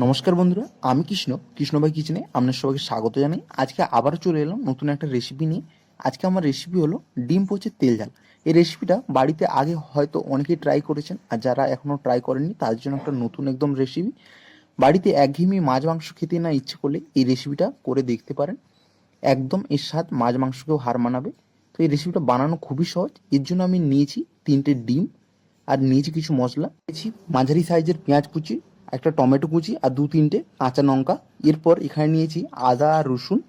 নমস্কার বন্ধুরা, আমি কৃষ্ণভাই কিচেনে আপনার সবাইকে স্বাগত জানাই। আজকে আবারও চলে এলাম নতুন একটা রেসিপি নিয়ে। আজকে আমার রেসিপি হলো ডিম পোচের তেল ঝাল। এই রেসিপিটা বাড়িতে আগে হয়তো অনেকেই ট্রাই করেছেন, আর যারা এখনও ট্রাই করেননি তাদের জন্য একটা নতুন একদম রেসিপি। বাড়িতে একঘেয়েমি মাছ মাংস খেতে না ইচ্ছে করলে এই রেসিপিটা করে দেখতে পারেন। একদম এর স্বাদ মাছ মাংসকেও হার মানাবে। তো এই রেসিপিটা বানানো খুবই সহজ। এর জন্য আমি নিয়েছি 3টে ডিম, আর নিয়েছি কিছু মশলা, নিয়েছি মাঝারি সাইজের পেঁয়াজ কুচি, একটা টমেটো কুচি আর 2-3টে কাঁচা লঙ্কা। এরপর এখানে নিয়েছি আদা আর রসুন,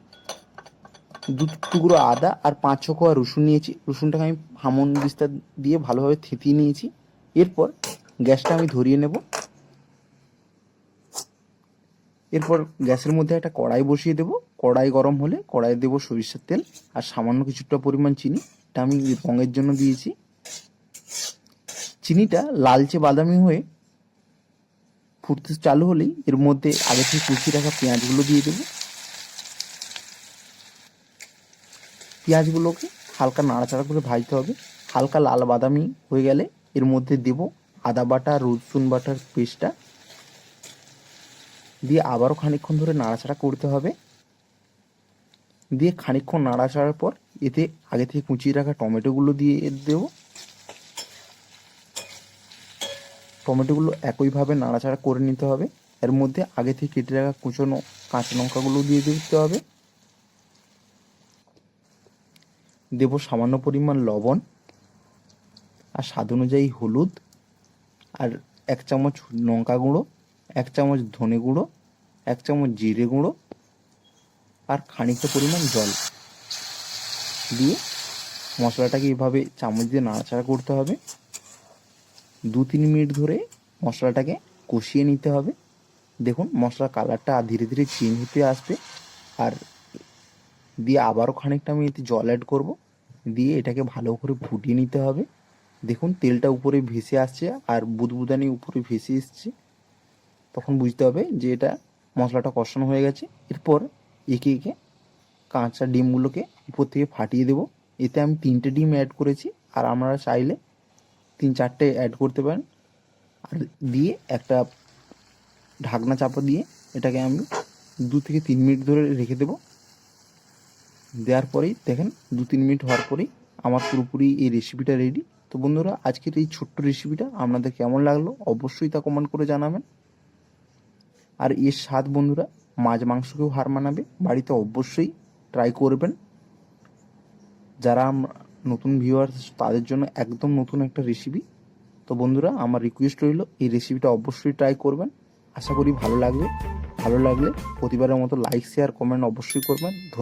2 টুকরো আদা আর 5-6 কোয়া রসুন নিয়েছি। রসুনটাকে আমি হামন দিস্তা দিয়ে ভালোভাবে থেতিয়ে নিয়েছি। এরপর গ্যাসটা আমি ধরিয়ে নেব। এরপর গ্যাসের মধ্যে একটা কড়াই বসিয়ে দেব। কড়াই গরম হলে কড়াই দেব সরিষার তেল আর সামান্য কিছুটা পরিমাণ চিনি। এটা আমি রঙের জন্য দিয়েছি। চিনিটা লালচে বাদামি হয়ে ফুটতে চালু হলেই এর মধ্যে আগে থেকে কুচিয়ে রাখা পেঁয়াজগুলো দিয়ে দেবো। পেঁয়াজগুলোকে হালকা নাড়াচাড়া করে ভাজতে হবে। হালকা লাল বাদামি হয়ে গেলে এর মধ্যে দেব আদা বাটা রসুন বাটার পেস্টটা দিয়ে আবারও খানিকক্ষণ ধরে নাড়াচাড়া করতে হবে। দিয়ে খানিকক্ষণ নাড়াচাড়ার পর এতে আগে থেকে কুচিয়ে রাখা টমেটোগুলো দিয়ে দেবো। টমেটোগুলো একইভাবে নাড়াচাড়া করে নিতে হবে। এর মধ্যে আগে থেকে কেটে রাখা কুচনো কাঁচা লঙ্কাগুলো দিয়ে দিতে হবে। দেব সামান্য পরিমাণ লবণ আর স্বাদ অনুযায়ী হলুদ, আর 1 চামচ লঙ্কা গুঁড়ো, 1 চামচ ধনে গুঁড়ো, 1 চামচ জিরে গুঁড়ো আর খানিকটা পরিমাণ জল দিয়ে মশলাটাকে এভাবে চামচ দিয়ে নাড়াচাড়া করতে হবে। 2-3 মিনিট ধরে মশলাটাকে কষিয়ে নিতে হবে। দেখুন মশলার কালারটা ধীরে ধীরে চেঞ্জ হতে আসবে। আর দিয়ে আবারও খানিকটা আমি এতে জল অ্যাড করব, দিয়ে এটাকে ভালো করে ফুটিয়ে নিতে হবে। দেখুন তেলটা উপরে ভেসে আসছে আর বুদবুদানি উপরে ভেসে এসছে, তখন বুঝতে হবে যে এটা মশলাটা কষানো হয়ে গেছে। এরপর একে একে কাঁচা ডিমগুলোকে উপর থেকে ফাটিয়ে দেবো। এতে আমি 3টে ডিম অ্যাড করেছি, আর আপনারা চাইলে 3-4টে অ্যাড করতে পারেন। আর দিয়ে একটা ঢাকনা চাপা দিয়ে এটাকে আমি 2 থেকে 3 মিনিট ধরে রেখে দেবো। দেওয়ার পরেই দেখেন 2-3 মিনিট হওয়ার পরেই আমার পুরোপুরি এই রেসিপিটা রেডি। তো বন্ধুরা, আজকের এই ছোট্ট রেসিপিটা আপনাদের কেমন লাগলো অবশ্যই তা কমেন্ট করে জানাবেন। আর এর স্বাদ বন্ধুরা মাছ মাংসকেও হার মানাবে। বাড়িতে অবশ্যই ট্রাই করবেন। যারা নতুন ভিউয়ার্স তাদের জন্য একদম নতুন একটা রেসিপি। তো বন্ধুরা, আমার রিকোয়েস্ট রইল এই রেসিপিটা অবশ্যই ট্রাই করবেন। আশা করি ভালো লাগবে। ভালো লাগলে প্রতিবারের মতো লাইক শেয়ার কমেন্ট অবশ্যই করবেন। ধন্যবাদ।